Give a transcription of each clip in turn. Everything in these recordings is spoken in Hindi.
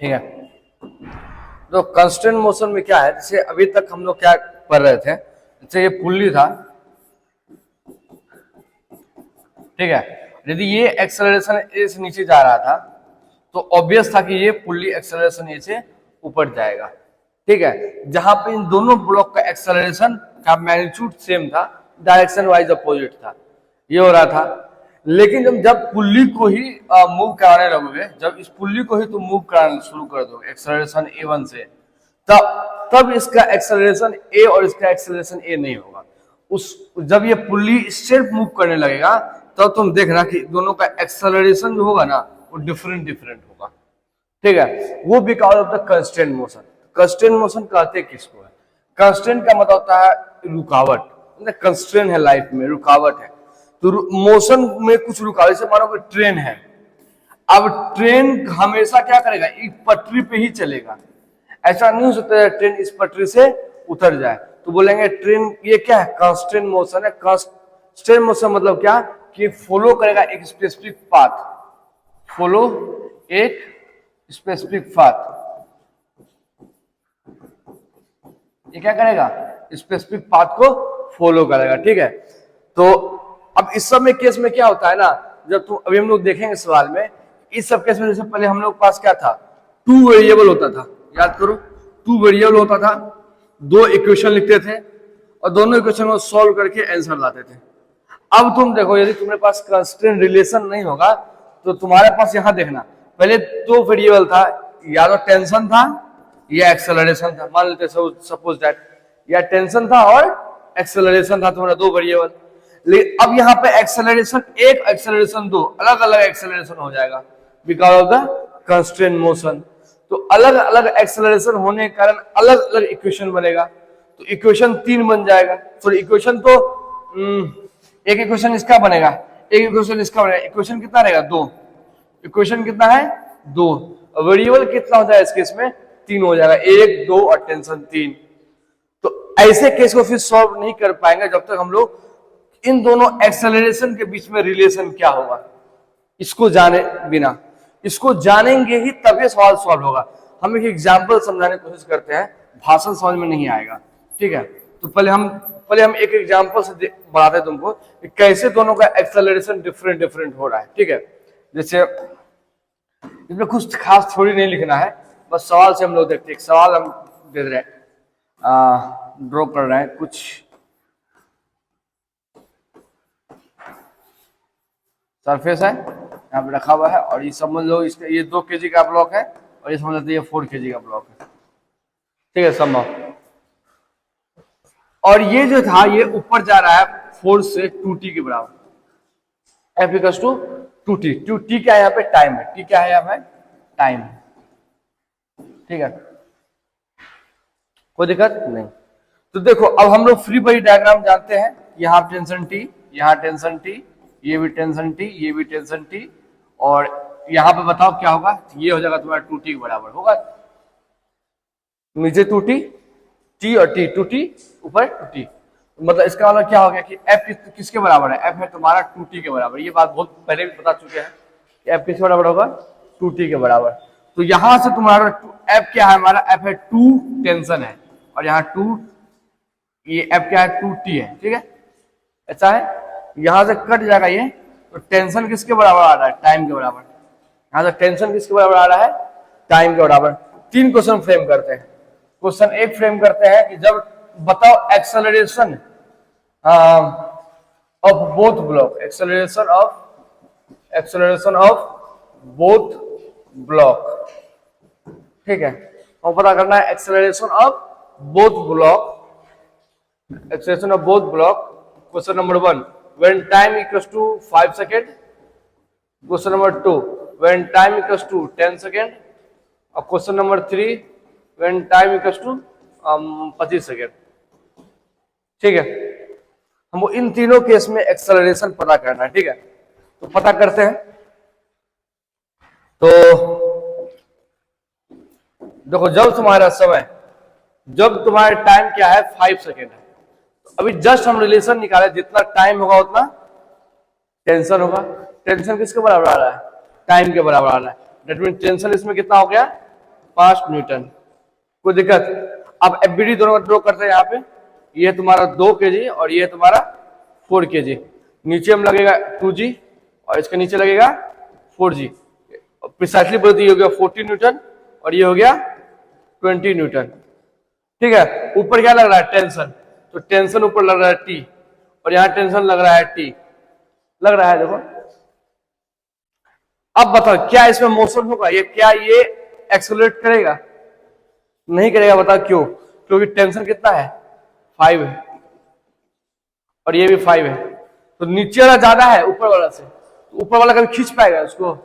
ठीक है। तो कांस्टेंट मोशन में क्या है, जैसे अभी तक हम लोग क्या पढ़ रहे थे, जैसे ये पुल्ली था, ठीक है। यदि ये एक्सेलरेशन ए से नीचे जा रहा था तो ऑब्वियस था कि ये पुल्ली एक्सेलरेशन ए से ऊपर जाएगा, ठीक है। जहां पे इन दोनों ब्लॉक का एक्सेलरेशन का मैग्नीट्यूड सेम था, डायरेक्शन वाइज अपोजिट था, ये हो रहा था। लेकिन जब पुल्ली को ही मूव कराने लगोगे, जब इस पुल्ली को ही तुम मूव कराना शुरू कर दोगे एक्सेलरेशन A1 से, तब इसका एक्सेलरेशन ए और इसका एक्सेलरेशन ए नहीं होगा। जब ये पुल्ली सेल्फ मूव करने लगेगा तब तुम देखना कि दोनों का एक्सेलरेशन जो होगा ना वो डिफरेंट होगा, ठीक है। वो because of the constant motion. Constant motion कहते किसको है? कांस्टेंट का मतलब होता है रुकावट, कंस्ट्रेंट है लाइफ में, रुकावट है। तो मोशन में कुछ रुकावट, जैसे मानो कि ट्रेन है, अब ट्रेन हमेशा क्या करेगा, एक पटरी पे ही चलेगा। ऐसा नहीं हो सकता है ट्रेन इस पटरी से उतर जाए, तो बोलेंगे ट्रेन ये क्या है, कांस्टेंट मोशन है। कांस्टेंट मोशन मतलब क्या कि फॉलो करेगा एक स्पेसिफिक पाथ, फॉलो एक स्पेसिफिक पाथ। ये क्या करेगा, स्पेसिफिक पाथ को फॉलो करेगा, ठीक है। तो अब इस सब में केस में क्या होता है ना, जब तुम अभी हम लोग देखेंगे सवाल में, इस सब केस में जैसे पहले हम लोग पास क्या था, 2 वेरिएबल होता था, याद करो 2 वेरिएबल होता था, 2 इक्वेशन लिखते थे और दोनों इक्वेशन को सॉल्व करके आंसर लाते थे। अब तुम देखो, यदि तुम्हारे पास कांस्टेंट रिलेशन नहीं होगा तो तुम्हारे पास यहां देखना, पहले 2 वेरिएबल था, या तो टेंशन था या एक्सेलरेशन था, मान लेते सपोज दैट, या टेंशन था और एक्सेलरेशन था, तुम्हारा 2 वेरिएबल। लेकिन अब यहाँ पे एक्सेलरेशन 1, एक्सेलरेशन 2, अलग अलग एक्सेलरेशन हो जाएगा because of the constant motion. तो अलग अलग एक्सेलरेशन होने के कारण अलग अलग इक्वेशन बनेगा, तो इक्वेशन 3 बन जाएगा। सॉरी इक्वेशन तो एक इक्वेशन इसका बनेगा, एक इक्वेशन इसका बनेगा, इक्वेशन कितना रहेगा, 2। इक्वेशन कितना है, 2। वेरिएबल कितना हो जाएगा इस केस में, 3 हो जाएगा, 1, 2 और टेंशन 3। तो ऐसे केस को फिर सॉल्व नहीं कर पाएंगे जब तक हम लोग इन दोनों एक्सेलरेशन के बीच में रिलेशन क्या होगा इसको जाने बिना, इसको जानेंगे ही तभी सवाल सॉल्व होगा। हम एक एग्जांपल समझाने की कोशिश करते हैं, भाषण समझ में नहीं आएगा, ठीक है। तो पहले हम एक एग्जांपल से बताते हैं तुमको कि कैसे दोनों का एक्सेलरेशन डिफरेंट हो रहा है, ठीक है। जैसे इसमें कुछ खास थोड़ी नहीं लिखना है, बस सवाल से हम लोग देखते हैं। सवाल हम दे रहे हैं, ड्रॉ कर रहे हैं कुछ, सरफेस है यहाँ पे रखा हुआ है, और ये समझ लो इसका ये 2 kg का ब्लॉक है और ये समझ लेते ये 4 kg का ब्लॉक है, ठीक है, संभव। और ये जो था ये ऊपर जा रहा है फोर्स से 2t के बराबर, F equals to 2t। 2t क्या है यहाँ पे, टाइम है, t क्या है यहाँ पे, टाइम, ठीक है, कोई दिक्कत नहीं। तो देखो अब हम लोग फ्री बॉडी डायग्राम जानते हैं, यहाँ टेंशन t, यहाँ टेंशन t, ये भी टेंशन t, ये भी टेंशन t, और यहाँ पे बताओ क्या होगा, ये हो जाएगा तुम्हारा 2t के बराबर होगा, नीचे 2t, t और t, 2t ऊपर 2t। मतलब इसका मतलब क्या हो गया कि f किसके बराबर है, f है तुम्हारा 2t के बराबर। ये बात बहुत पहले भी बता चुके हैं कि f किसके बराबर होगा, 2t के बराबर। तो यहां से तुम्हारा f क्या है, हमारा f है 2 टेंशन है, और यहाँ 2, ये f क्या है 2t है, ठीक है, ऐसा है। यहां से कट जाएगा ये, तो टेंशन किसके बराबर आ रहा है, टाइम के बराबर। यहां से टेंशन किसके बराबर आ रहा है, टाइम के बराबर। 3 क्वेश्चन फ्रेम करते हैं। क्वेश्चन 1 फ्रेम करते हैं कि जब बताओ acceleration of both block, acceleration of both block, ठीक है। और पता करना है acceleration of both block, acceleration of both block. Question number 1, when time equals to 5 second, question number 2 when time equals to 10 second, और question number 3 when time equals to 25 second, ठीक है। हमको इन तीनों केस में एक्सेलरेशन पता करना है, ठीक है। तो पता करते हैं। तो देखो जब तुम्हारा समय, जब तुम्हारा टाइम क्या है 5 सेकेंड है, अभी जस्ट हम रिलेशन निकाले, जितना टाइम होगा उतना टेंशन होगा। टेंशन किसके बराबर आ रहा है, टाइम के बराबर आ रहा है। डेट मीन टेंशन इसमें कितना हो गया, 5 न्यूटन। कोई दिक्कत? अब एफबीडी दोनों ड्रॉ करते हैं यहाँ पे। ये तुम्हारा 2 kg और ये तुम्हारा 4 kg। नीचे हम लगेगा 2G और इसके नीचे लगेगा 4G। प्रिसाइसली बोलते ये हो गया 40 न्यूटन और ये हो गया 20 न्यूटन। ठीक है, ऊपर क्या लग रहा है? टेंशन। तो टेंशन ऊपर लग रहा है T और यहाँ टेंशन लग रहा है T, लग रहा है देखो। अब बताओ क्या इसमें मोशन होगा? ये क्या ये एक्सेलरेट करेगा? नहीं करेगा। बताओ क्यों? क्योंकि टेंशन कितना है? 5 है और ये भी 5 है। तो नीचे वाला ज्यादा है ऊपर वाला से, ऊपर वाला कभी खींच पाएगा उसको?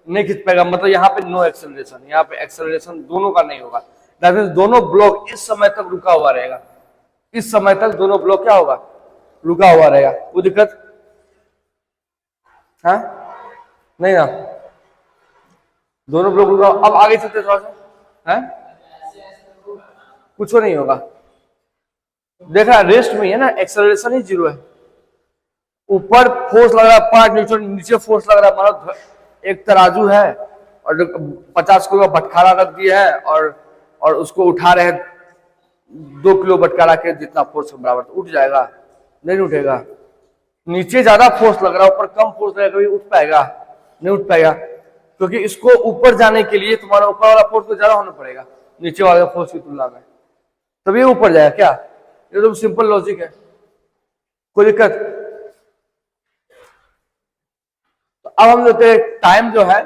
नहीं खींच पाएगा। मतलब यहाँ पे नो एक्सेलरेशन, यहाँ पे एक्सेलरेशन दोनों का नहीं होगा। दैट मींस दोनों ब्लॉक इस समय तक रुका हुआ रहेगा। इस समय तक दोनों ब्लॉक क्या होगा? रुका हुआ रहेगा। कोई दिक्कत? हाँ नहीं ना, दोनों ब्लॉक रुका। अब आगे चलते थोड़ा सा है, कुछ नहीं होगा। देख रहा रेस्ट में है ना, एक्सेलरेशन ही 0 है। ऊपर फोर्स लग रहा है 5 न्यूटन, नीचे फोर्स लग रहा है मानो एक तराजू है और 50 किलो का बटखारा रख दिया है और उसको उठा रहे हैं 2 किलो बटखारा के जितना फोर्स बराबर, तो उठ जाएगा? नहीं उठेगा। नीचे ज्यादा फोर्स लग रहा है, ऊपर कम फोर्स लगेगा, कभी उठ पाएगा? नहीं उठ पाएगा। क्योंकि इसको ऊपर जाने के लिए तुम्हारा ऊपर वाला फोर्स तो ज्यादा होना पड़ेगा नीचे वाले फोर्स की तुलना में, तभी ऊपर जाएगा। क्या? ये तो सिंपल लॉजिक है। कोई दिक्कत? तो अब हम लेते हैं टाइम जो है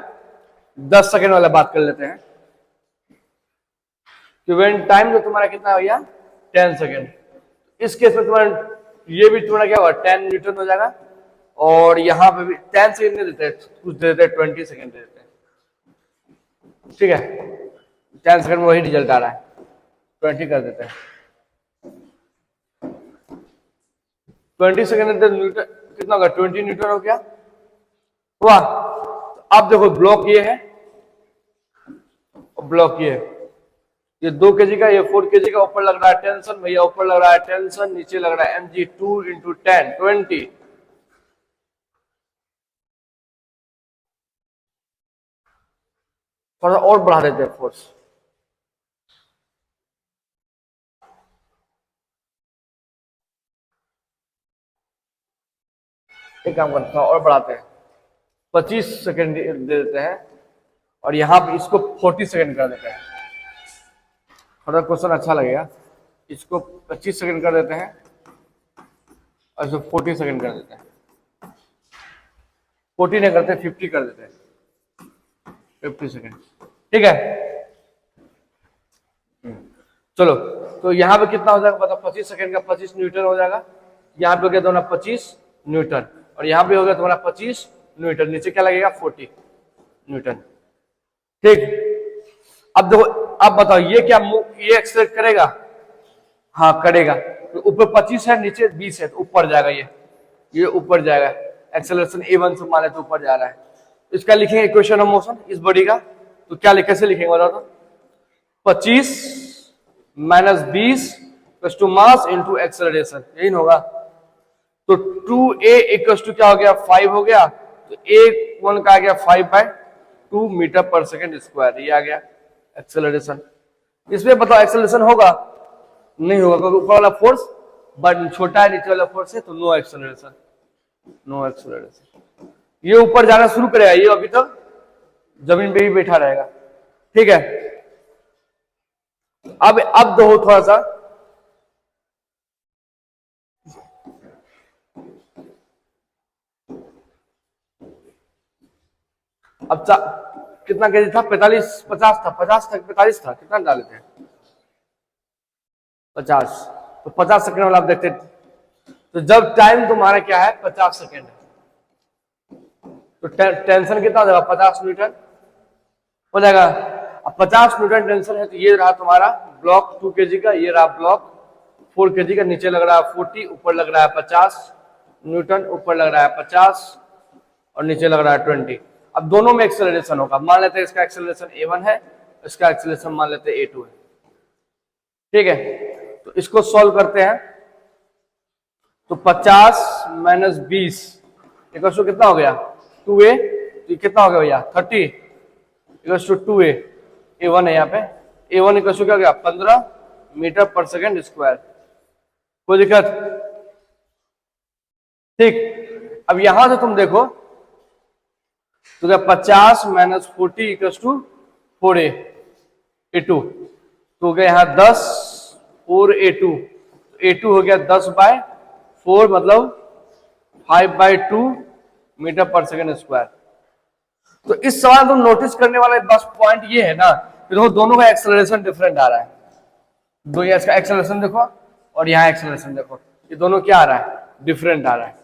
10 सेकेंड वाला बात कर लेते हैं कि वेन टाइम जो तुम्हारा कितना है भैया? 10 सेकेंड। इस केस में तुम्हारा ये भी तुम्हारा क्या होगा? 10 न्यूटन हो जाएगा। और यहां पे भी 10 सेकेंड नहीं देते, कुछ दे देते हैं 20 सेकेंड दे देते हैं। ठीक है, 10 सेकेंड में वही रिजल्ट आ रहा है, 20 कर देते हैं। 20 सेकेंड न्यूटन कितना होगा? 20 न्यूटन हो गया। हुआ? अब देखो ब्लॉक ये है और ब्लॉक ये है। ये 2 kg का, ये 4 kg का। ऊपर लग रहा है टेंशन भैया, ऊपर लग रहा है टेंशन, नीचे लग रहा है mg 2 × 10 20। थोड़ा और बढ़ा देते हैं फोर्स। एक काम करते हैं और बढ़ाते हैं, 25 सेकेंड दे देते हैं और यहां पे इसको 40 सेकेंड कर देते हैं। थोड़ा क्वेश्चन अच्छा लगेगा। इसको 25 सेकेंड कर देते हैं और इसको 40 सेकेंड कर देते हैं। 40 नहीं करते, 50 कर देते हैं। 50 सेकेंड। ठीक है, चलो। तो यहाँ पे कितना हो जाएगा पता? 25 सेकेंड का 25 न्यूटन हो जाएगा। यहाँ पे हो गया तुम्हारा 25 न्यूटन और यहाँ पे हो गया तुम्हारा 25 न्यूटन। नीचे क्या लगेगा? 40 न्यूटन। ठीक, अब देखो, अब बताओ ये क्या ये एक्सेलरेट करेगा? हाँ करेगा। तो ऊपर 25 है, नीचे 20 है, तो ऊपर जाएगा। ये ऊपर जाएगा। एक्सेलरेशन A1 से माने तो ऊपर जा रहा है। इसका लिखेंगे इक्वेशन ऑफ मोशन इस बॉडी का। तो क्या कैसे लिखेंगे बताओ तो? 25 - 20 + मास × एक्सेलरेशन, यही होगा। तो 2a = क्या हो गया? 5 हो गया। तो A1 का आ गया 5/2 मीटर/सेकंड²। ये आ गया एक्सेलरेशन। इसमें बताओ एक्सेलरेशन होगा? नहीं होगा, क्योंकि ऊपर वाला फोर्स बट छोटा है, नीचे वाला फोर्स है, तो नो एक्सेलरेशन। No acceleration. ये ऊपर जाना शुरू करेगा, ये अभी तक जमीन पे ही बैठा रहेगा। ठीक है, अब दो थोड़ा सा, अब कितना केजी था? 50 था, 50 था, 45 था, कितना डाले थे? 50। तो 50 सेकंड वाला आप देखते। तो जब टाइम तुम्हारा क्या है? 50 सेकंड, तो टेंशन कितना हो जाएगा? 50 न्यूटन हो जाएगा। अब 50 न्यूटन टेंशन है, तो ये रहा तुम्हारा ब्लॉक 2 kg का, ये रहा ब्लॉक 4 kg का। नीचे लग रहा है 40, ऊपर लग रहा है 50 न्यूटन, ऊपर लग रहा है 50 और नीचे लग रहा है 20। अब दोनों में एक्सेलरेशन होगा। मान लेते हैं इसका एक्सेलरेशन A1 है, इसका एक्सेलरेशन मान लेते हैं A2 है। ठीक है, तो इसको सॉल्व करते हैं। तो 50 - 20 = कितना हो गया? 2a। तो कितना हो गया भैया? 30 = 2a। A1 है यहाँ पे। A1 इक्वल टू क्या हो गया 15 मीटर पर सेकेंड स्क्वायर। कोई दिक्कत? ठीक, अब यहां से तुम देखो तो क्या 50 माइनस 40 इक्वल टू 4A2, तो हो गया यहाँ 10 और A2 हो गया 10/4 मतलब 5/2 मीटर पर सेकेंड स्क्वायर। तो इस सवाल तुम नोटिस करने वाला बस पॉइंट ये है ना कि देखो दोनों का एक्सेलरेशन डिफरेंट आ रहा है। दो इसका एक्सेलरेशन देखो और यहाँ एक्सेलरेशन देखो, ये दोनों क्या आ रहा है? डिफरेंट आ रहा है।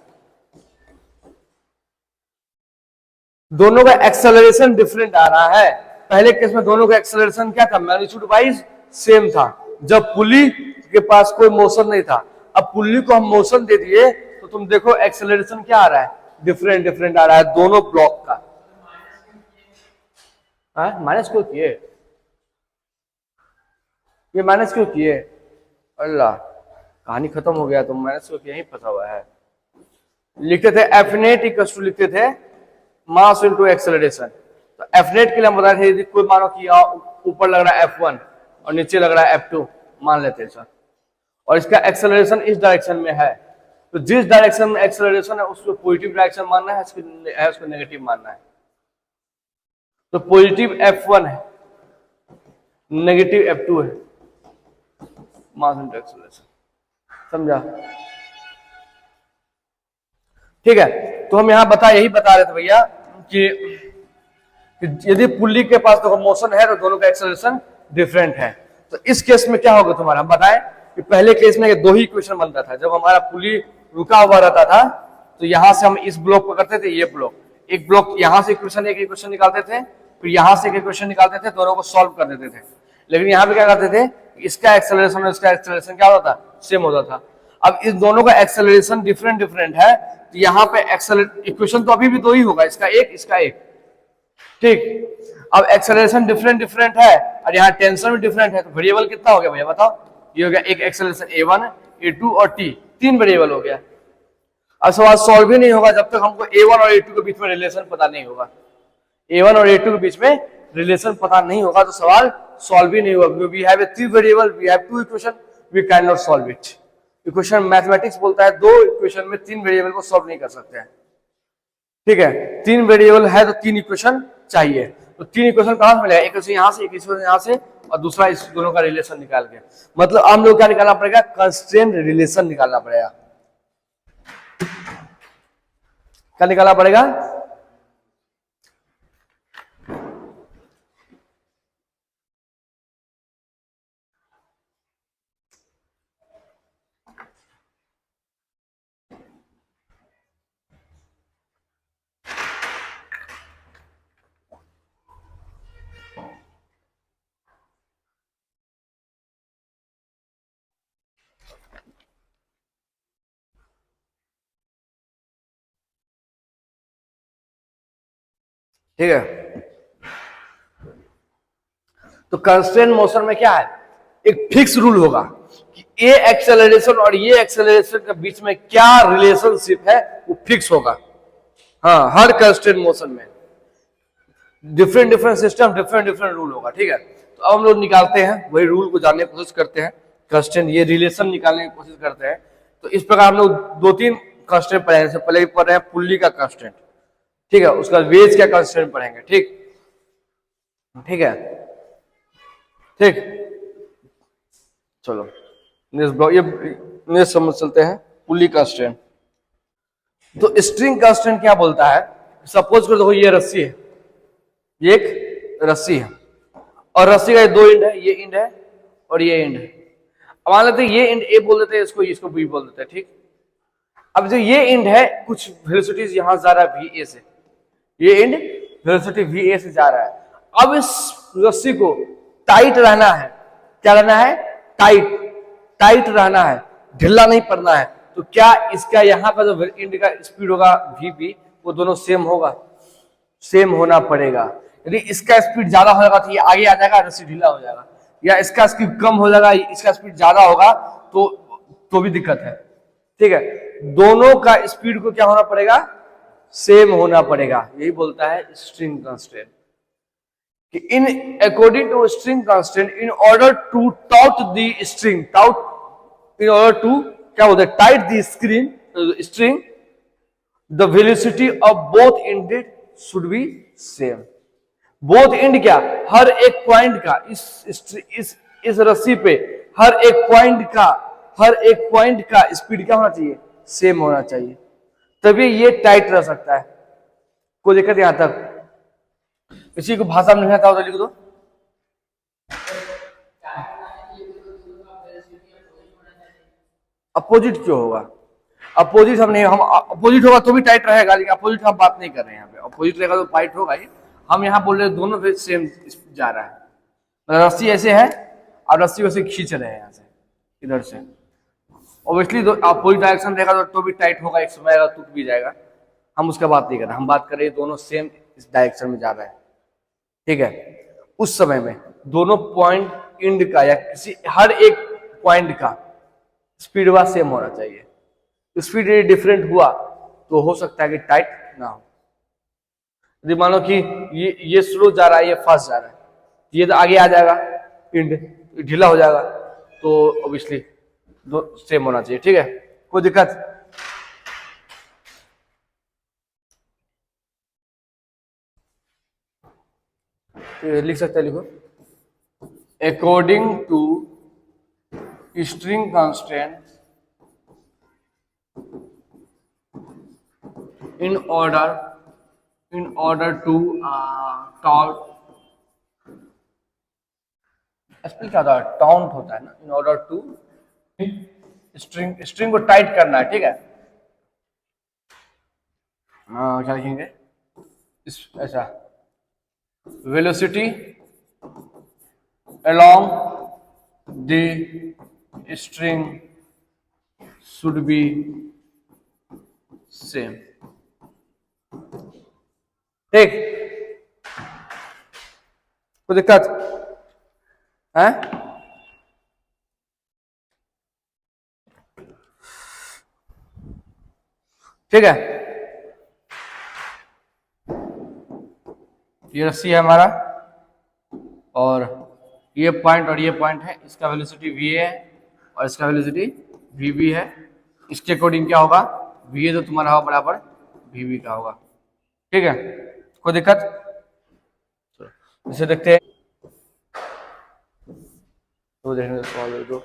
दोनों का एक्सेलरेशन डिफरेंट आ रहा है। पहले केस में दोनों का एक्सेलरेशन क्या था? मैग्नीट्यूड वाइज सेम था, जब पुली के पास कोई मोशन नहीं था। अब पुली को हम मोशन दे दिए तो तुम देखो एक्सेलरेशन क्या आ रहा है? डिफरेंट आ रहा है दोनों ब्लॉक का। माइनस क्यों किए? ये माइनस क्यों किए? अल्लाह, कहानी खत्म हो गया, तो माइनस क्यों किया? यही फंसा हुआ है। लिखते थे एफ नेट इक्वल टू, लिखते थे मास इनटू एक्सेलरेशन। तो एफ नेट के लिए हम बताए थे यदि कोई मानो कि ऊपर लग रहा है F1 और नीचे लग रहा है F2 मान लेते हैं सर, और इसका एक्सेलरेशन इस डायरेक्शन में है, तो जिस डायरेक्शन में एक्सेलरेशन है उसको पॉजिटिव डायरेक्शन मानना है, उसको नेगेटिव मानना है। तो पॉजिटिव F1 है, नेगेटिव F2 है, मास इनटू एक्सेलरेशन। समझा? ठीक है, तो हम यहां यही बता रहे थे भैया कि यदि पुल्ली के पास तो मोशन है तो दोनों का एक्सेलरेशन डिफरेंट है। तो इस केस में क्या होगा तुम्हारा? हम बताएं कि पहले केस में दो ही इक्वेशन बनता था। जब हमारा पुल्ली रुका हुआ रहता था तो यहां से हम इस ब्लॉक को करते थे, ये ब्लॉक, एक ब्लॉक यहां से एक इक्वेशन निकालते थे, फिर यहां से एक इक्वेशन निकालते थे, दोनों को सॉल्व कर देते थे। लेकिन यहाँ पे क्या करते थे? इसका एक्सेलरेशन और इसका एक्सेलरेशन क्या होता था? सेम होता था। अब इस दोनों का एक्सेलरेशन डिफरेंट है, तो यहाँ पे इक्वेशन तो अभी भी दो ही होगा, इसका एक। ठीक, अब एक्सेलरेशन डिफरेंट है और यहाँ टेंशन भी डिफरेंट है, तो वेरिएबल कितना हो गया भैया बताओ? ये हो गया एक एक्सेलरेशन A1, A2 और T, 3 वेरिएबल हो गया। अब सवाल सॉल्व ही नहीं होगा जब तक हमको A1 और A2 के बीच में रिलेशन पता नहीं होगा। A1 और A2 के बीच में रिलेशन पता नहीं होगा तो सवाल सॉल्व ही नहीं होगा। We have 3 variable, we have 2 equation, we can not solve it. Equation mathematics बोलता है 2 इक्वेशन में 3 वेरिएबल को सॉल्व नहीं कर सकते हैं। ठीक है, 3 वेरिएबल है तो 3 इक्वेशन चाहिए। तो 3 इक्वेशन कहां से मिलेगा? एक इक्वेशन यहां से, एक इक्वेशन यहां से, और दूसरा इस दोनों का रिलेशन निकाल के। मतलब हम लोग क्या निकालना पड़ेगा? कंस्ट्रेंट रिलेशन निकालना पड़ेगा। क्या निकालना पड़ेगा? ठीक है, तो कंस्ट्रेंट मोशन में क्या है? एक फिक्स रूल होगा कि ए एक्सेलरेशन और ये एक्सेलरेशन के बीच में क्या रिलेशनशिप है, वो फिक्स होगा। हाँ, हर कंस्ट्रेंट मोशन में डिफरेंट सिस्टम, डिफरेंट रूल होगा। ठीक है, तो अब हम लोग निकालते हैं, वही रूल को जानने की कोशिश करते हैं, कंस्ट्रेंट ये रिलेशन निकालने की कोशिश करते हैं। तो इस प्रकार हम लोग 2-3 कंस्ट्रेंट पढ़े हैं। पहले पढ़ रहे हैं पुल्ली का कंस्ट्रेंट, ठीक है, उसका वेज का कंस्ट्रेंट पढ़ेंगे। ठीक है, ठीक, चलो नेक्स्ट समझ चलते हैं पुल्ली कंस्ट्रेंट। तो स्ट्रिंग कंस्ट्रेंट क्या बोलता है? सपोज कर देखो ये रस्सी है, ये एक रस्सी है और रस्सी का 2 एंड है, ये एंड है और ये एंड है। अब मान लेते हैं ये एंड ए बोल देते हैं, इसको बी बोल देते हैं। ठीक, अब जो ये एंड है कुछ वेलोसिटीज यहां जा रहा है VA से, ये एंड वेलोसिटी VA से जा रहा है। अब इस रस्सी को टाइट रहना है, क्या रहना है? टाइट रहना है, ढीला नहीं पड़ना है। तो क्या इसका यहाँ का जो एंड का स्पीड होगा VB, वो दोनों सेम होगा? सेम होना पड़ेगा। यदि इसका स्पीड ज्यादा हो जाएगा तो ये आगे आ जाएगा, रस्सी ढीला हो जाएगा, या इसका स्पीड कम हो जाएगा, इसका स्पीड ज्यादा होगा तो भी दिक्कत है। ठीक है, दोनों का स्पीड को क्या होना पड़ेगा? सेम होना पड़ेगा। यही बोलता है स्ट्रिंग कंस्ट्रेंट। कि in according to string constant in order to taut the string, taut in order to क्या बोलते हैं, tight the string the velocity of both ended should be same. Both end क्या, हर एक पॉइंट का इस रस्सी पे हर एक पॉइंट का स्पीड क्या होना चाहिए, सेम होना चाहिए, तभी ये टाइट रह सकता है। कोई दिक्कत यहां तक? किसी को भाषा में नहीं आता हो तो लिख दो। अपोजिट क्यों होगा? अपोजिट हम नहीं, हम अपोजिट होगा तो भी टाइट रहेगा, लेकिन अपोजिट हम बात नहीं कर रहे हैं यहाँ पे। अपोजिट रहेगा तो टाइट होगा ही। हम यहाँ बोल रहे हैं दोनों पे सेम जा रहा है, मतलब रस्सी ऐसे है और रस्सी वैसे खींच रहे हैं यहाँ से इधर से। ऑब्वियसली अपोजिट डायरेक्शन रहेगा तो भी टाइट होगा, एक समय आएगा टूट भी जाएगा। हम उसका बात नहीं कर रहे, हम बात कर रहे हैं दोनों सेम इस डायरेक्शन में जा रहे हैं, ठीक है। उस समय में दोनों पॉइंट इंड का या किसी हर एक पॉइंट का स्पीड वा सेम होना चाहिए। स्पीड डिफरेंट हुआ तो हो सकता है कि टाइट ना हो। यदि मानो कि ये स्लो जा रहा है, ये फास्ट जा रहा है, ये तो आगे आ जाएगा, इंड ढीला हो जाएगा, तो ऑब्वियसली दो सेम होना चाहिए, ठीक है। कोई दिक्कत? लिख सकते हैं, लिखो। According to string constant in order to count, spell क्या होता है, टाउंट होता है ना, इन ऑर्डर टू स्ट्रिंग को टाइट करना है, ठीक है। क्या लिखेंगे ऐसा, velocity along the string should be same, ठीक। कोई दिक्कत है? ठीक है, ये रस्सी है हमारा और ये पॉइंट है, इसका वेलोसिटी वी है और इसका वेलोसिटी वी बी है। इसके अकॉर्डिंग क्या होगा, वी ए तो तुम्हारा होगा बराबर वी बी का होगा, ठीक है। कोई दिक्कत? इसे देखते हैं, तो देखने सवाल दो।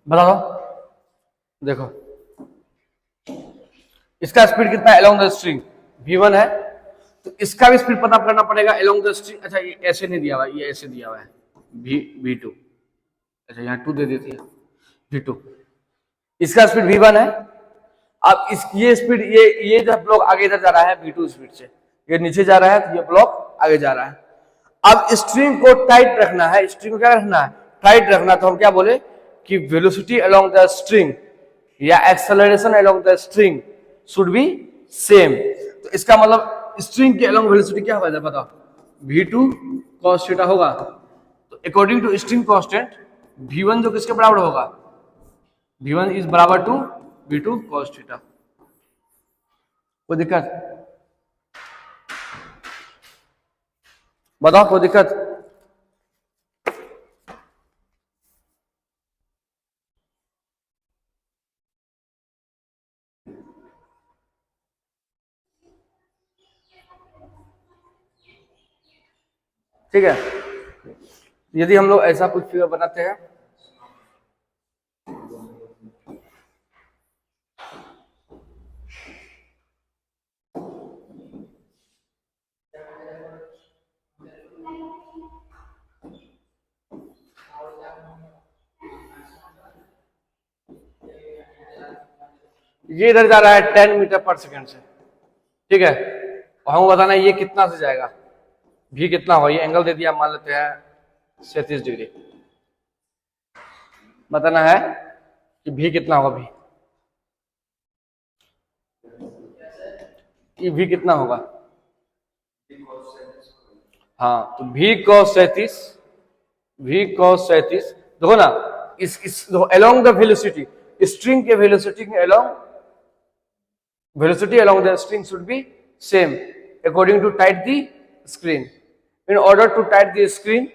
बता दो, देखो इसका स्पीड कितना है अलोंग द स्ट्रिंग, v1 है, तो इसका भी स्पीड पता करना पड़ेगा अलोंग द स्ट्रिंग। अच्छा ये ऐसे नहीं दिया हुआ, ये ऐसे दिया हुआ है v2, अच्छा यहाँ 2 दे देती है v2, इसका स्पीड v1 है। अब इस ये स्पीड ये जब ब्लॉक आगे इधर जा रहा है v2 स्पीड से, ये नीचे जा रहा है तो ये ब्लॉक आगे जा रहा है। अब स्ट्रिंग को टाइट रखना है, स्ट्रिंग को क्या रखना है, टाइट रखना। तो हम क्या बोले कि वेलोसिटी अलोंग द स्ट्रिंग या acceleration along the string should be same. तो इसका मतलब स्ट्रिंग के अलोंग वेलोसिटी क्या होगा बताओ, v2 cos थीटा होगा। तो according to string constant v1 जो किसके बराबर होगा, v1 इज बराबर टू v2 cos थीटा। कोई दिक्कत? बताओ, कोई दिक्कत? ठीक है, यदि हम लोग ऐसा कुछ फिगर बनाते हैं, ये इधर जा रहा है 10 मीटर पर सेकेंड से, ठीक है। और हमको बताना है ये कितना से जाएगा, भी कितना होगा, ये एंगल दे दिया, मान लेते हैं 37 डिग्री। बताना है कि भी कितना होगा, भी कितना होगा। हाँ, तो भी cos 37, भी cos 37, देखो ना, इस देखो along द वेलोसिटी, स्ट्रिंग के वेलोसिटी के along velocity along the string should be same according to tight the screen. In order to tight the screen,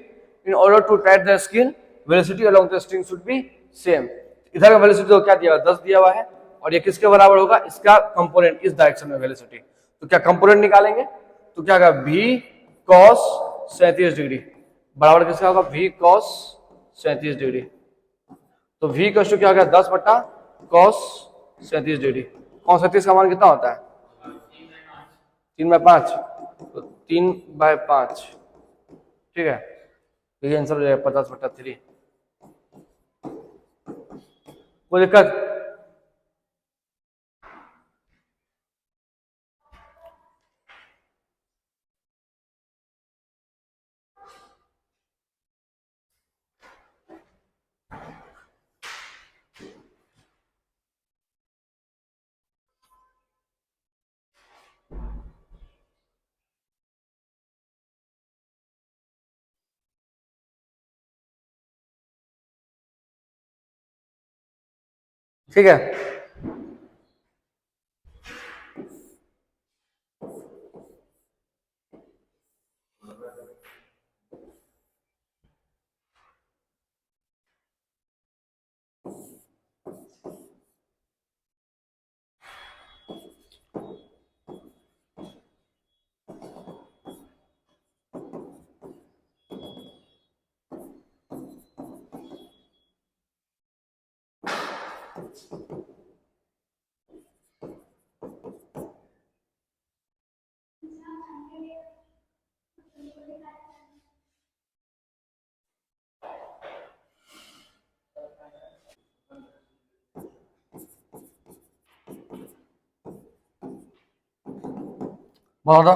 velocity along the string should be same. इधर का वेलोसिटी तो क्या दिया हुआ, 10 दिया हुआ है, और ये किसके बराबर होगा, इसका कंपोनेंट इस डायरेक्शन में वेलोसिटी। तो क्या कंपोनेंट निकालेंगे, तो क्या होगा, v cos 37 डिग्री बराबर किसका होगा, v cos 37 डिग्री। तो v का क्या होगा, 10 बटा cos 37 डिग्री। cos 37 का मान कितना होता है, 3/5, तो 3/5, ठीक है। तो ये आंसर हो जाएगा 50/3। कोई दिक्कत, ठीक है। बहुत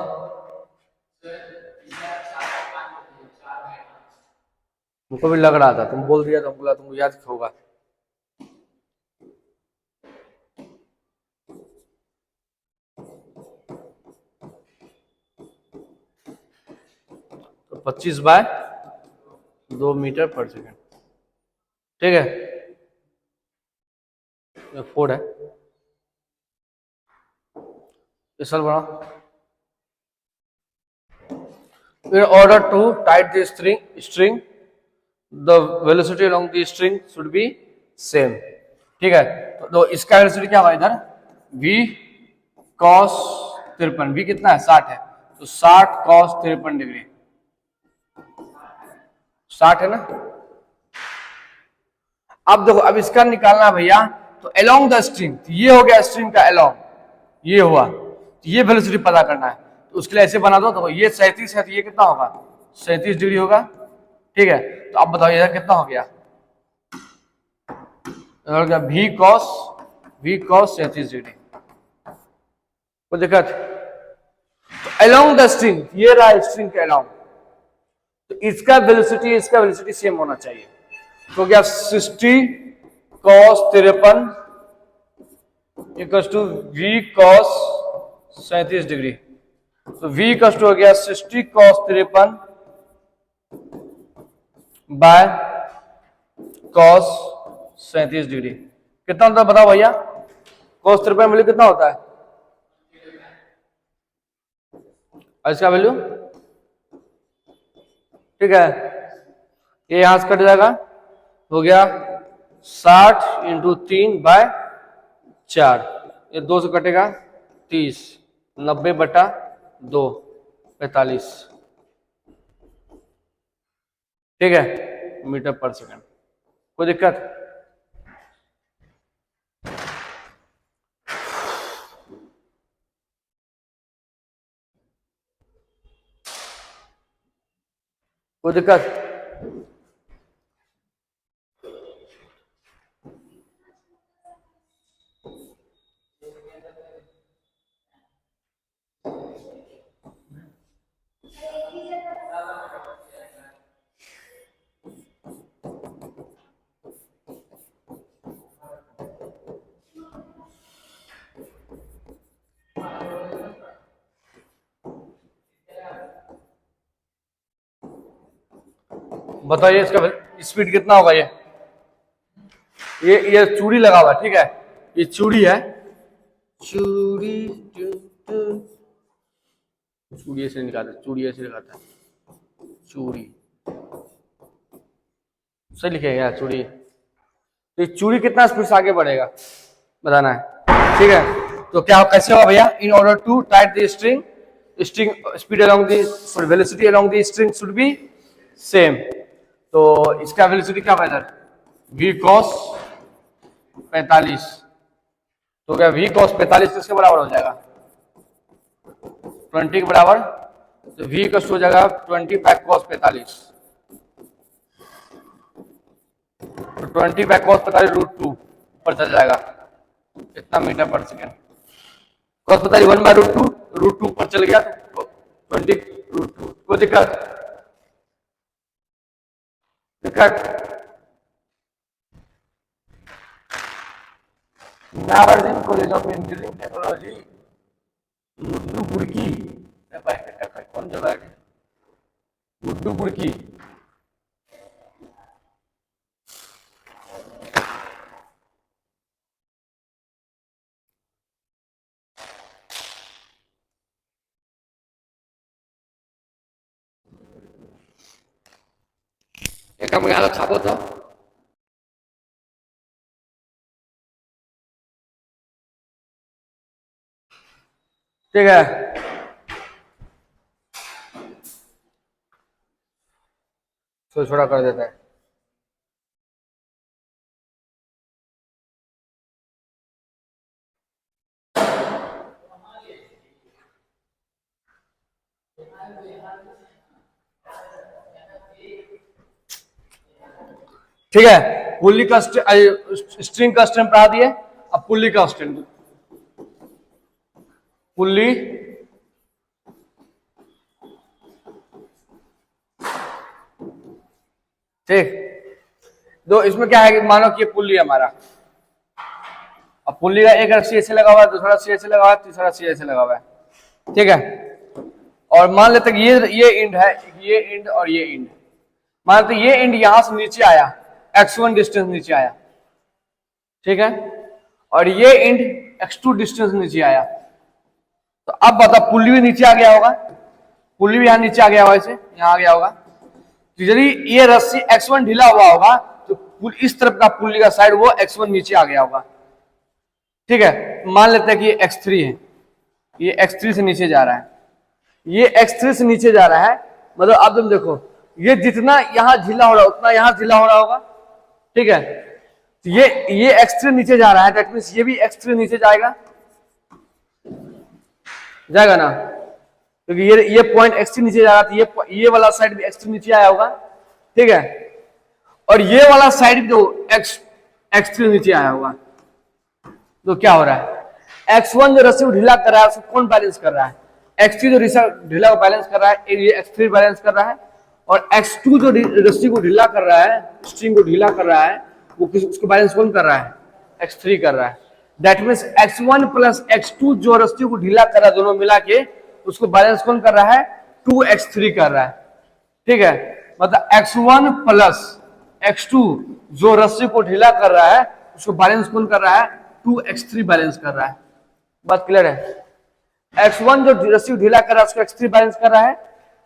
मुझको भी लग रहा था, तुम बोल दिया तो बोला तुमको याद होगा। तो 25/2 मीटर पर सेकेंड, ठीक है। 4 है, इस साल बड़ा। In order to tight the string, the velocity along the string should be same, ठीक है। तो इसका वेलोसिटी क्या होगा इधर, v cos 53, v कितना है, 60 है, तो 60 cos 53 डिग्री, 60 है ना। अब देखो, अब इसका निकालना भैया, तो along द स्ट्रिंग, ये हो गया स्ट्रिंग का along, ये हुआ, तो ये वेलोसिटी पता करना है, तो उसके लिए ऐसे बना दो। तो ये 37 है, तो ये कितना होगा, 37 डिग्री होगा, ठीक है। तो अब बताओ इधर कितना हो गया, v cos 37 डिग्री। कोई दिक्कत, तो along द स्ट्रिंग, ये रहा स्ट्रिंग के along, तो इसका वेलोसिटी सेम होना चाहिए। तो क्या 60 cos 53 equal to v cos 37 degree. तो v इक्वल टू हो गया 60 cos 53 बाय cos 37 डिग्री। कितना होता है बताओ भैया, cos 53 वैल्यू कितना होता है, और इसका वैल्यू, ठीक है, ये यहां से कट जाएगा, हो गया 60 × 3/4, ये 2 से कटेगा 30, 90/2, 45, ठीक है, मीटर पर सेकंड। कोई दिक्कत, कोई दिक्कत, बताइए इसका स्पीड कितना होगा। ये चूड़ी लगा हुआ, ठीक है, ये चूड़ी है, चूड़ी चूड़ी ऐसे निकालते, चूड़ी ऐसे लगाता है, चूड़ी सही लिखेगा यार, चूड़ी। तो ये चूड़ी कितना स्पीड से आगे बढ़ेगा बताना है, ठीक है। तो क्या कैसे होगा भैया, in order to tight the string, string speed along the sorry velocity along the string should be same. तो इसका वेलोसिटी क्या होगा इधर, v cos 45। तो क्या v cos 45 किसके बराबर हो जाएगा, 20 के बराबर। तो v का हो जाएगा 20 बैक cos 45, तो 20 बैक cos 45 √2 पर चल जाएगा, इतना मीटर पर सेकेंड। cos 45 1/√2, √2 पर चल गया तो 20 √2। कोई दिक्कत Nagarjuna college of engineering technology Muddupur की, कौन जगह है मुद्दूपुर की। kamu yang alat sabot tuh. ठीक है, तो छोटा कर देता है। ठीक है, पुल्ली का स्ट्रिंग का स्ट्रिंग पढ़ा दिए, अब पुल्ली का स्ट्रिंग, पुल्ली ठीक। तो इसमें क्या है कि मानो कि ये पुल्ली है हमारा, अब पुल्ली का एक रस्सी ऐसे लगा हुआ है, दूसरा रस्सी ऐसे लगा हुआ है, तीसरा रस्सी ऐसे लगा हुआ है, ठीक है। और मान लेते कि ये इंड है, ये इंड और ये इंड, मान लेते ये इंड यहां से नीचे आया, x1 डिस्टेंस नीचे आया, ठीक है, और ये इंड x2 डिस्टेंस नीचे आया। तो अब बता पुल्ली भी नीचे आ गया होगा, पुल्ली भी यहां नीचे आ गया होगा, ऐसे यहां आ गया होगा। तो यदि ये रस्सी x1 ढीला हुआ होगा तो इस तरफ का पुल्ली का साइड वो x1 नीचे आ गया होगा, ठीक है। मान लेते हैं कि ये x3 है, ये x3 से नीचे जा रहा है, ये x3 से नीचे जा रहा है, मतलब अब तुम देखो ये जितना यहां ढीला हो रहा है उतना यहां ढीला हो रहा होगा, ठीक है। तो ये x3 नीचे जा रहा है, दैट मींस ये भी x3 नीचे जाएगा ना, क्योंकि ये पॉइंट x3 नीचे जा रहा था, तो ये वाला साइड भी x3 नीचे आया होगा, ठीक है। और ये वाला साइड भी जो x3 नीचे आया होगा। तो क्या हो रहा है, x1 जो रस्सी को ढीला कर रहा है उसको कौन बैलेंस कर रहा है, x3 जो ढीला को बैलेंस कर रहा है, ये x3 बैलेंस कर रहा है, और x2 जो रस्सी को ढीला कर रहा है, स्ट्रिंग को ढीला कर रहा है, वो उसको बैलेंस कौन कर रहा है, x3 कर रहा है। That means x1 plus x2 जो रस्सी को ढीला कर रहा है, दोनों मिला के उसको बैलेंस कौन कर रहा है, 2x3 कर रहा है, ठीक है। मतलब x1 प्लस x2 जो रस्सी को ढीला कर रहा है उसको बैलेंस कौन कर रहा है, 2x3 बैलेंस कर रहा है। बात क्लियर है, x1 जो रस्सी को ढीला कर रहा है उसको x3 बैलेंस कर रहा है,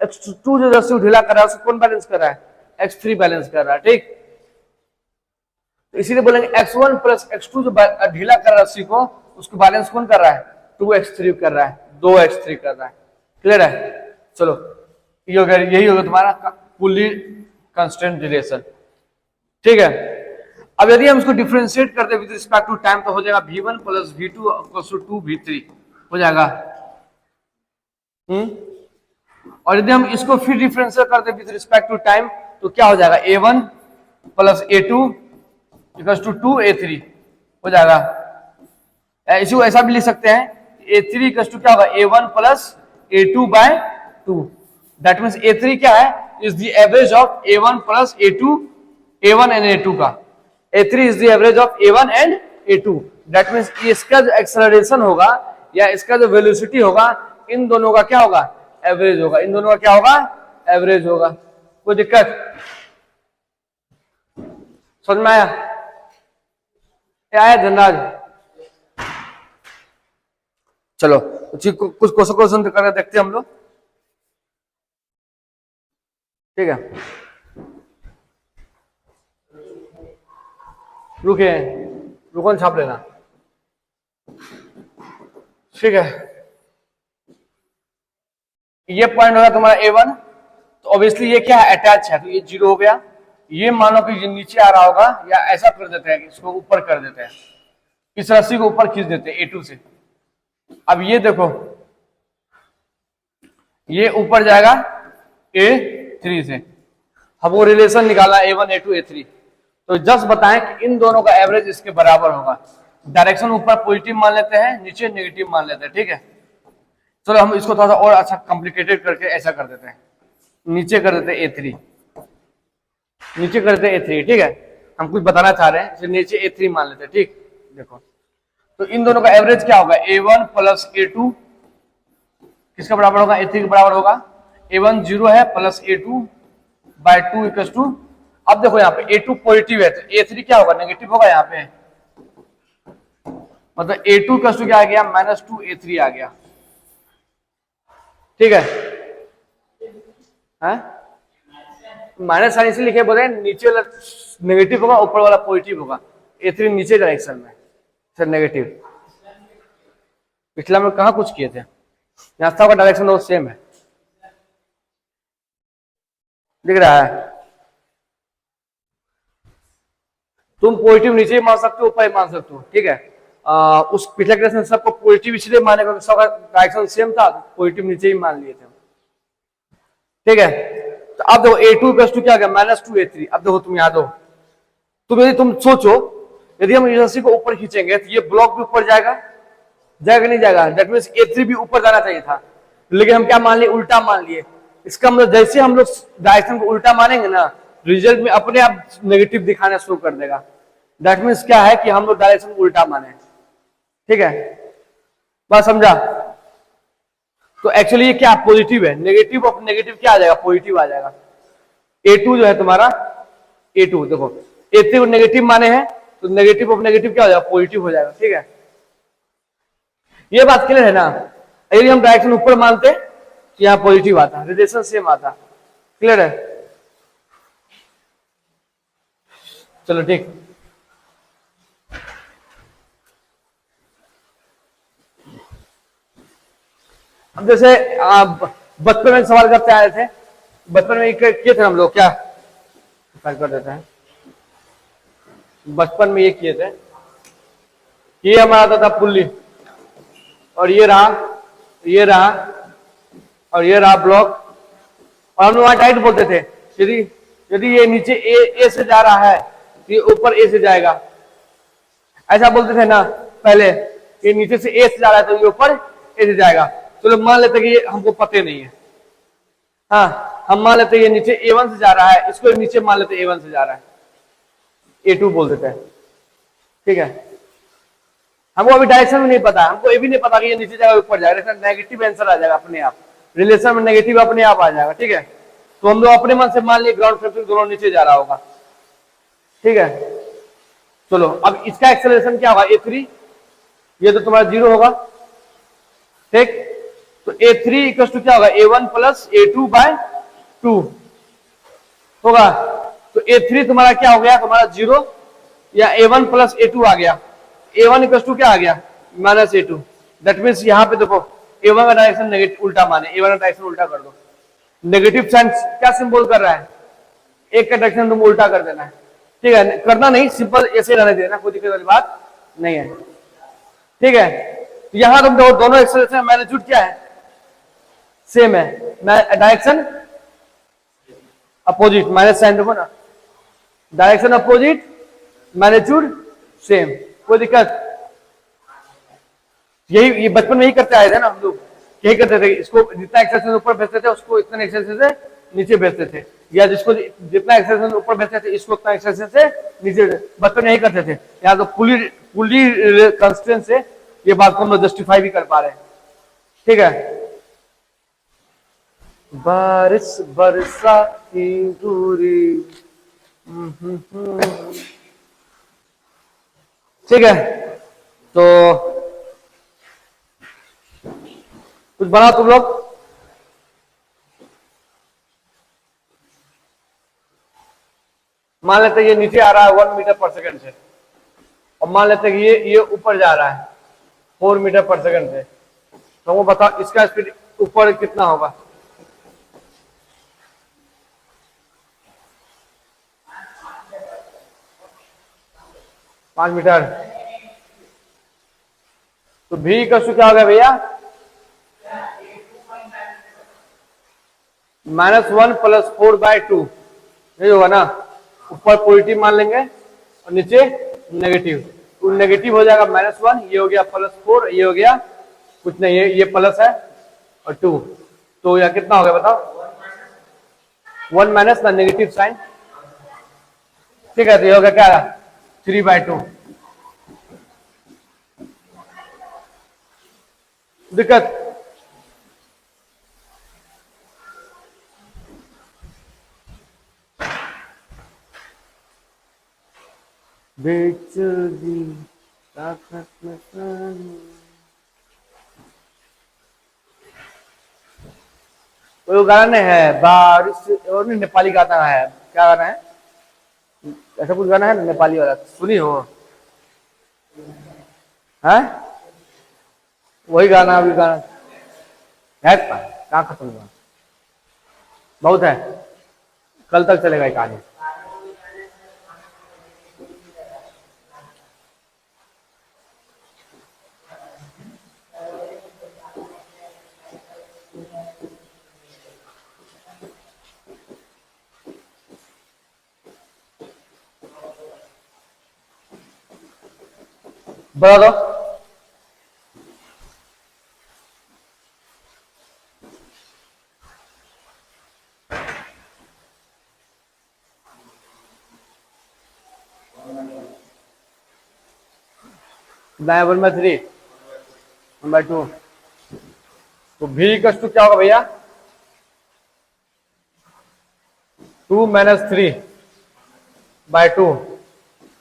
x2 जो रस्सी को ढीला कर रहा है उसको कौन बैलेंस कर रहा है, x3 बैलेंस कर रहा है, ठीक। तो इसीलिए बोलेंगे x1 प्लस x2 जो ढीला कर रहा है रस्सी को उसको बैलेंस कौन कर रहा है, 2x3 कर रहा है, 2x3 कर रहा है। क्लियर है, चलो यही होगा तुम्हारा पुल्ली कांस्टेंट रिलेशन, ठीक है। अब यदि हम इसको डिफरेंशिएट करते विद रिस्पेक्ट टू टाइम तो हो जाएगा v1 plus v2 equals to 2v3 हो जाएगा। और यदि हम इसको फिर डिफरेंशिएट करते विद रिस्पेक्ट टू टाइम तो क्या हो जाएगा, a1 plus a2 equals to 2a3 हो जाएगा। इसको ऐसा भी लिख सकते हैं, a3 इक्वल्स टू क्या होगा, a1 plus a2 bye 2। That means a3 क्या है, is the average of a1 plus a2, a1 and a2 का। a3 is the average of a1 and a2। That means इसका जो एक्सेलरेशन होगा या इसका जो वेलोसिटी होगा, इन दोनों का क्या होगा, एवरेज होगा, इन दोनों का क्या होगा, एवरेज होगा। कोई दिक्कत, समझ में आया? आया धनराज? चलो कुछ क्वेश्चन कर देखते हैं हम लोग, ठीक है। रुको छाप लेना, ठीक है। ये पॉइंट होगा तुम्हारा A1, तो ऑब्वियसली ये क्या है, अटैच है, तो ये 0 हो गया। ये मानो कि ये नीचे आ रहा होगा, या ऐसा कर देते हैं कि इसको ऊपर कर देते हैं, इस रस्सी को ऊपर खींच देते हैं A2 से। अब ये देखो, ये ऊपर जाएगा A3 से। अब वो रिलेशन निकाला A1 A2 A3, तो जस्ट बताएं कि इन दोनों का एवरेज इसके बराबर होगा। डायरेक्शन ऊपर पॉजिटिव मान लेते हैं, नीचे नेगेटिव मान लेते हैं, ठीक है। चलो हम इसको थोड़ा सा और अच्छा कॉम्प्लिकेटेड करके ऐसा कर देते हैं, नीचे कर देते हैं A3, नीचे कर देते हैं A3, ठीक है। हम कुछ बताना चाह रहे हैं, नीचे A3 मान लेते हैं, ठीक। देखो तो इन दोनों का एवरेज क्या होगा, A1 प्लस A2 किसका बराबर होगा, A3 के बराबर होगा। A1 0 है plus A2 bye 2 equals to, अब देखो यहाँ पे A2 पॉजिटिव है तो A3 क्या होगा, नेगेटिव होगा यहाँ पे, मतलब A2 इक्वल्स टू क्या आ गया, -2 A3 आ गया, ठीक है। माइनस साइन इसलिए लिखे, बोले नीचे वाला नेगेटिव होगा, ऊपर वाला पॉजिटिव होगा। A3 नीचे डायरेक्शन में सर नेगेटिव। पिछला में कहा कुछ किए थे, यहाँ का डायरेक्शन तो सेम है, दिख रहा है। तुम पॉजिटिव नीचे ही मान सकते हो, ऊपर ही मान सकते हो, ठीक है। उस पिछले क्लास सबको पॉजिटिव इसलिए माने क्योंकि सबका डायरेक्शन सेम था, पॉजिटिव नीचे ही मान लिए थे, ठीक है। तो अब देखो A2 प्लस 2 क्या आ गया, -2 A3। अब देखो तुम याद हो, यदि तुम सोचो, यदि हम इस रस्सी को ऊपर खींचेंगे तो ये ब्लॉक भी ऊपर जाएगा, जाएगा नहीं जाएगा, दैट मींस A3 भी ऊपर जाना चाहिए था, लेकिन हम क्या मान लिए, उल्टा मान लिए। इसका मतलब जैसे हम लोग डायरेक्शन को उल्टा मानेंगे ना, रिजल्ट में अपने आप नेगेटिव दिखाना शुरू कर देगा। दैट मींस क्या है कि हम लोग डायरेक्शन को उल्टा माने, ठीक है। बात समझा? तो एक्चुअली ये क्या पॉजिटिव है, नेगेटिव ऑफ नेगेटिव क्या आ जाएगा, पॉजिटिव आ जाएगा। A2 जो है तुम्हारा, A2 देखो A3 को नेगेटिव माने हैं तो नेगेटिव ऑफ नेगेटिव क्या हो जाएगा, पॉजिटिव हो जाएगा, ठीक है। ये बात क्लियर है ना? यदि हम डायरेक्शन ऊपर मानते तो यहाँ पॉजिटिव आता, रिलेशन सेम आता, क्लियर है? चलो ठीक। अब जैसे बचपन में सवाल करते आ रहे थे, बचपन में किए थे हम लोग, क्या कर देते हैं, बचपन में ये किए थे, ये हमारा आता था पुल्ली, और ये रहा, ये रहा, और ये रहा ब्लॉक, और हम लोग वहां टाइट बोलते थे। यदि यदि ये नीचे ए से जा रहा है तो ये ऊपर ए से जाएगा, ऐसा बोलते थे ना पहले। ये नीचे से ए से जा रहा है तो ये ऊपर ए से जाएगा। चलो मान लेते कि ये हमको पते नहीं है, हाँ हम मान लेते ये नीचे A1 से जा रहा है, इसको नीचे मान लेते A1 से जा रहा है, A2 बोल देते हैं, ठीक है। हमको अभी डायरेक्शन में नहीं पता, हमको ये भी नहीं पता कि ये नीचे जाएगा ऊपर जाएगा, नेगेटिव आंसर आ जाएगा अपने आप, रिलेशन में नेगेटिव अपने आप आ जाएगा, ठीक है। तो हम लोग अपने मन से मान लिए ग्राउंड फ्रेक्शन दोनों नीचे जा रहा होगा, ठीक है। चलो अब इसका एक्सेलरेशन क्या होगा, A3, ये तो तुम्हारा 0 होगा, ठीक। तो A3 इक्वल टू क्या होगा, A1 प्लस A2 बाय 2 होगा। तो A3 तुम्हारा क्या हो गया, तुम्हारा 0, या A1 प्लस A2 आ गया। A1 इक्वल टू क्या आ गया, -A2। दैट मीन्स यहाँ पे देखो A1 का डायरेक्शन नेगेटिव उल्टा माने, A1 का डायरेक्शन उल्टा कर दो। नेगेटिव साइन क्या सिंबल कर रहा है, एक का डायरेक्शन तुम उल्टा कर देना है, ठीक है। करना नहीं, सिंपल ऐसे रहने देना, कोई दिक्कत वाली बात नहीं है, ठीक है। तो यहां तुम देखो दोनों एक्सेलरेशन मैग्नीट्यूड क्या है, सेम है, डायरेक्शन अपोजिट, माइनस साइन देखो ना, डायरेक्शन अपोजिट, मैग्नीट्यूड सेम, कोई दिक्कत? यही ये बचपन में ही करते आए थे ना हम लोग, यही करते थे, इसको जितना एक्सेलरेशन ऊपर भेजते थे उसको इतना एक्सेलरेशन से नीचे भेजते थे, या जिसको जितना एक्सेलरेशन ऊपर भेजते थे इसको उतना एक्सेलरेशन से नीचे, बचपन में यही करते थे। यहाँ तो पुली कंस्ट्रेंट से ये बात को हम लोग जस्टिफाई भी कर पा रहे हैं, ठीक है। बारिश बरसा की दूरी, ठीक है, तो कुछ बनाओ तुम लोग। मान लेते हैं ये नीचे आ रहा है 1 मीटर पर सेकंड से, और मान लेते हैं कि ये ऊपर जा रहा है 4 मीटर पर सेकंड से। तो वो बताओ इसका स्पीड ऊपर कितना होगा? पांच मीटर। तो v का क्या होगा भैया? -1 + 4/2 यही होगा ना। ऊपर पॉजिटिव मान लेंगे और नीचे नेगेटिव, तो नेगेटिव हो जाएगा -1, ये हो गया +4, ये हो गया कुछ नहीं, ये प्लस है और 2, तो यह कितना हो गया बताओ? 1 माइनस ना नेगेटिव साइन। ठीक है, तो ये हो गया क्या? 3/2। दिक्कत? वो गाना है बारिश, और नहीं नेपाली गाना है, क्या गाना है? ऐसा कुछ गाना है ना नेपाली वाला, सुनी हो? है वही गाना, अभी गाना है कहाँ खत्म हुआ? बहुत है, कल तक चलेगा ये कहानी। बता दो। दाएं 1/3, 1/2। तो v का क्या होगा भैया? 2 - 3/2,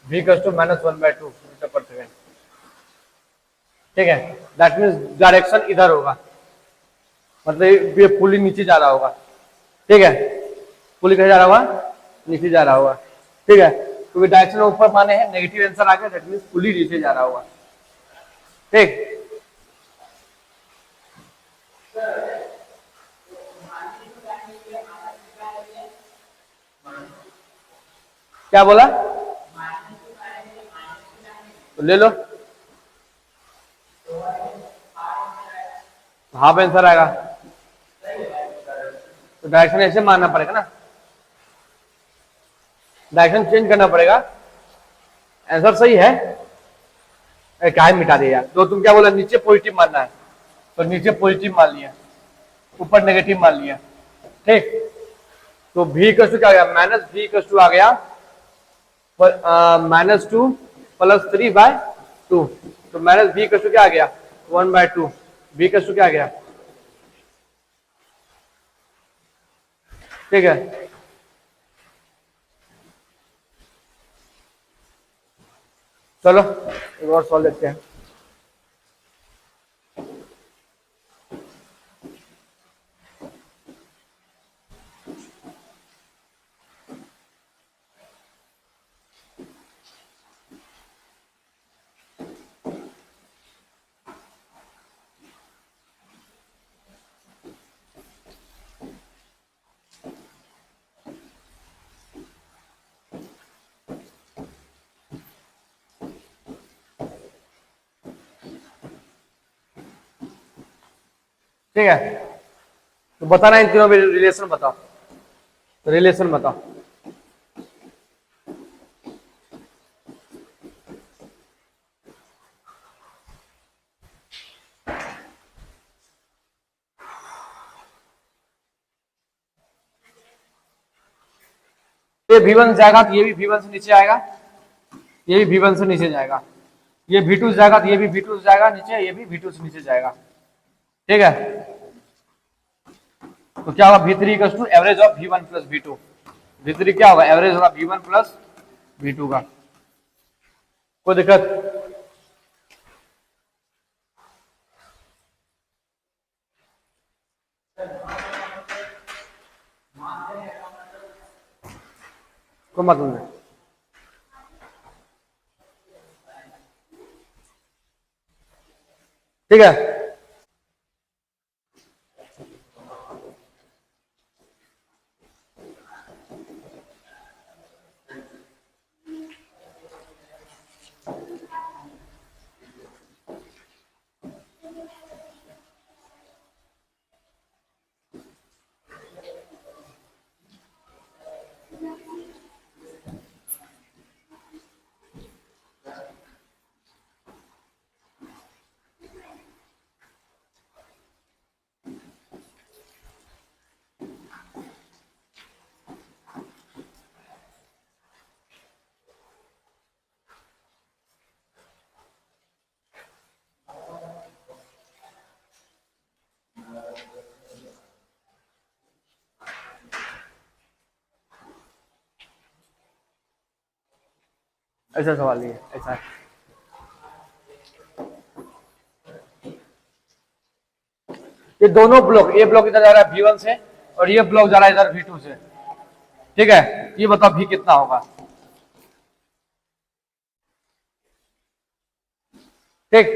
v का -1/2 मीटर पर सेकेंड। ठीक है, दैट मीन्स डायरेक्शन इधर होगा, मतलब ये पुली नीचे जा रहा होगा। ठीक है, पुली कहाँ जा रहा होगा? नीचे जा रहा होगा। ठीक है, तो डायरेक्शन ऊपर माने हैं, नेगेटिव आंसर आ गया, दैट मीन्स पुली नीचे जा रहा होगा। ठीक, क्या बोला? तो ले लो, हाफ आंसर आएगा। तो डायरेक्शन ऐसे मानना पड़ेगा ना, डायरेक्शन चेंज करना पड़ेगा। आंसर सही है, क्या मिटा दिया? तो तुम क्या बोला? नीचे पॉजिटिव मानना है, तो नीचे पॉजिटिव मान लिया, ऊपर नेगेटिव मान लिया। ठीक, तो v का क्या आ गया? -v आ गया -2 + 3/2, तो -v क्या आ गया? 1/2। v का क्या आ गया? ठीक है, चलो एक और सॉल्व देखते हैं। ठीक है, तो बताना इन तीनों में रिलेशन बताओ, तो रिलेशन बताओ। ये V1 जाएगा तो ये भी V1 से नीचे आएगा, ये भी V1 से नीचे जाएगा, ये V2 जाएगा तो ये भी V2 से जाएगा नीचे, ये भी V2 से नीचे जाएगा। ठीक है, तो क्या होगा? V3 average of V1 + V2। V3 क्या होगा? एवरेज होगा V1 + V2 का। कोई दिक्कत? कोई मतलब नहीं। ठीक है, ऐसा सवाल नहीं है, ऐसा है। ये दोनों ब्लॉक, ये ब्लॉक इधर जा रहा है V1 से और ये ब्लॉक जा रहा है इधर V2 से। ठीक है, ये बताओ V कितना होगा। ठीक,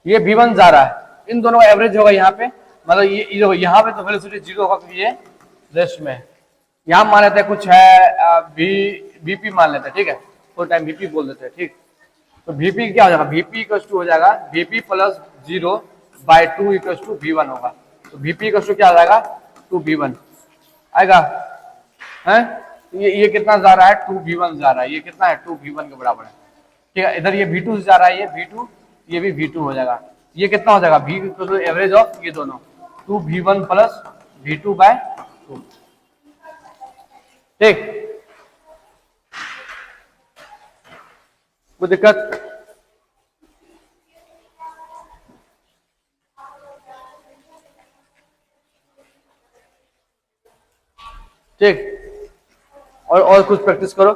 ये V1 जा रहा है, इन दोनों का एवरेज होगा यहाँ पे, मतलब ये देखो यहाँ पे तो वेलोसिटी जीरो होगा क्योंकि ये रेस्ट में। यहाँ मान लेते हैं कुछ है VP मान लेते हैं, ठीक है, फुल टाइम VP बोल देते हैं। ठीक, तो VP क्या हो जाएगा, VP इक्वल्स टू हो जाएगा VP plus 0/2 equals to V1 होगा। तो VP इक्वल्स टू क्या आ जाएगा 2V1 आएगा है। ये कितना जा रहा है 2V1 जा रहा है, ये कितना है 2V1 के बराबर है। ठीक है, इधर ये V2 से जा रहा है, ये V2, ये भी V2 हो जाएगा। ये कितना हो जाएगा V तो एवरेज ऑफ ये दोनों 2V1 प्लस V2/2। ठीक, कोई दिक्कत। ठीक, और कुछ प्रैक्टिस करो।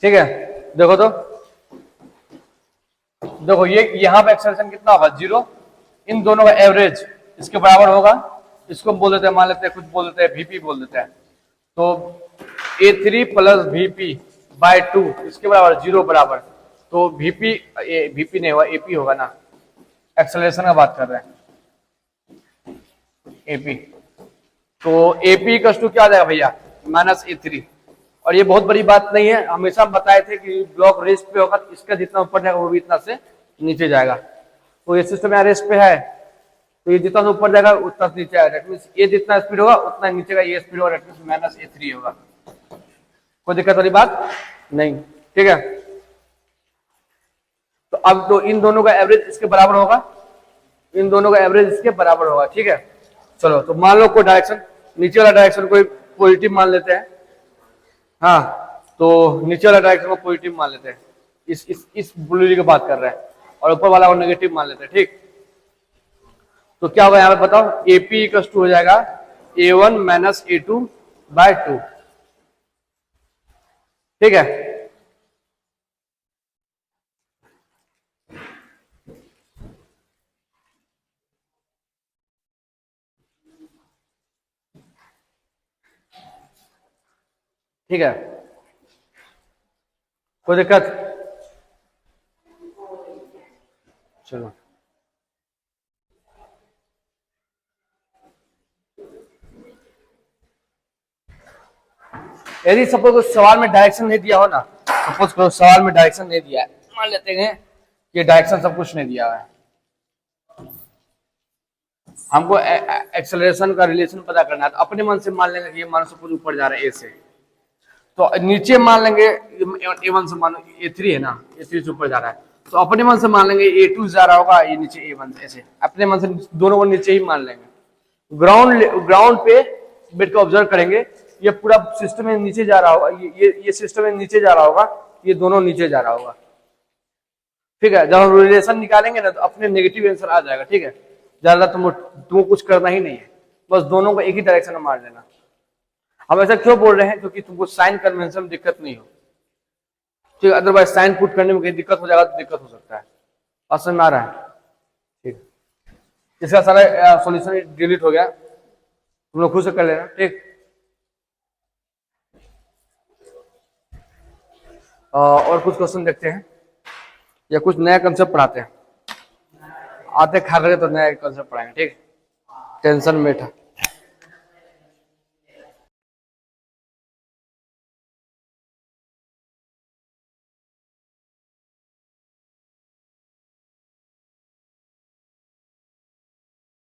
ठीक है, देखो तो देखो ये यहाँ पे एक्सेलरेशन कितना होगा 0, इन दोनों का एवरेज इसके बराबर होगा। इसको बोल देते हैं, मान लेते हैं कुछ बोल देते हैं VP बोल देते हैं, तो A3 प्लस VP/2 इसके बराबर 0 बराबर, तो VP नहीं होगा AP होगा ना, एक्सेलरेशन का बात कर रहे हैं AP। तो AP का क्या आ जाएगा भैया -A3। और ये बहुत बड़ी बात नहीं है, हमेशा हम बताए थे कि ब्लॉक रेस्ट पे होगा, इसका जितना ऊपर जाएगा वो भी इतना से नीचे जाएगा। तो ये सिस्टम यहाँ रेस्ट पे है, तो ये जितना ऊपर जाएगा उतना नीचे आएगा। दैट मींस ये जितना स्पीड होगा उतना नीचे का ये स्पीड होगा, दैट मींस -A3 होगा। कोई दिक्कत वाली बात नहीं, ठीक है। तो अब तो इन दोनों का एवरेज इसके बराबर होगा, इन दोनों का एवरेज इसके बराबर होगा, ठीक है। चलो, तो मान लो कोई डायरेक्शन, नीचे वाला डायरेक्शन कोई पॉजिटिव मान लेते हैं, हाँ, तो नीचे वाला डायरेक्शन को पॉजिटिव मान लेते हैं, इस बुलेरी की बात कर रहे हैं, और ऊपर वाला को नेगेटिव मान लेते हैं। ठीक, तो क्या होगा यहाँ पे बताओ, AP इक्वल टू हो जाएगा A1 माइनस A2/2। ठीक है, ठीक है, कोई दिक्कत? चलो, यदि सपोज सवाल में डायरेक्शन नहीं दिया हो ना, सपोज करो सवाल में डायरेक्शन नहीं दिया है, मान लेते हैं कि डायरेक्शन सब कुछ नहीं दिया हुआ है, हमको एक्सेलरेशन का रिलेशन पता करना है, तो अपने मन से मान लेंगे कि ये मान सपोज ऊपर जा रहा है ए से, तो नीचे मान लेंगे A1 से, मानो A3 है ना, A3 से ऊपर जा रहा है, तो अपने मन से मान लेंगे A2 जा रहा होगा, ये नीचे A1, ऐसे अपने मन से दोनों को नीचे ही मान लेंगे। ग्राउंड पे बैठ के ऑब्जर्व करेंगे, ये पूरा सिस्टम में नीचे जा रहा होगा, ये सिस्टम में नीचे जा रहा होगा, ये दोनों नीचे जा रहा होगा। ठीक है, जब हम रिलेशन निकालेंगे ना तो अपने नेगेटिव आंसर आ जाएगा। ठीक है, ज्यादा तुमको कुछ करना ही नहीं है, बस दोनों को एक ही डायरेक्शन में मार देना। हम ऐसा क्यों बोल रहे हैं? क्योंकि तुमको साइन कन्वेंशन में दिक्कत नहीं हो। ठीक है, अदरवाइज साइन पुट करने में कहीं दिक्कत हो जाएगा तो दिक्कत हो सकता है। और समझ में आ रहा है? ठीक, इसका सारा सॉल्यूशन डिलीट हो गया, तुम लोग खुद से कर लेना। ठीक, और कुछ क्वेश्चन देखते हैं या कुछ नया कंसेप्ट पढ़ाते हैं। आते खा रहे तो नया कंसेप्ट पढ़ाएंगे। ठीक, टेंशन में था।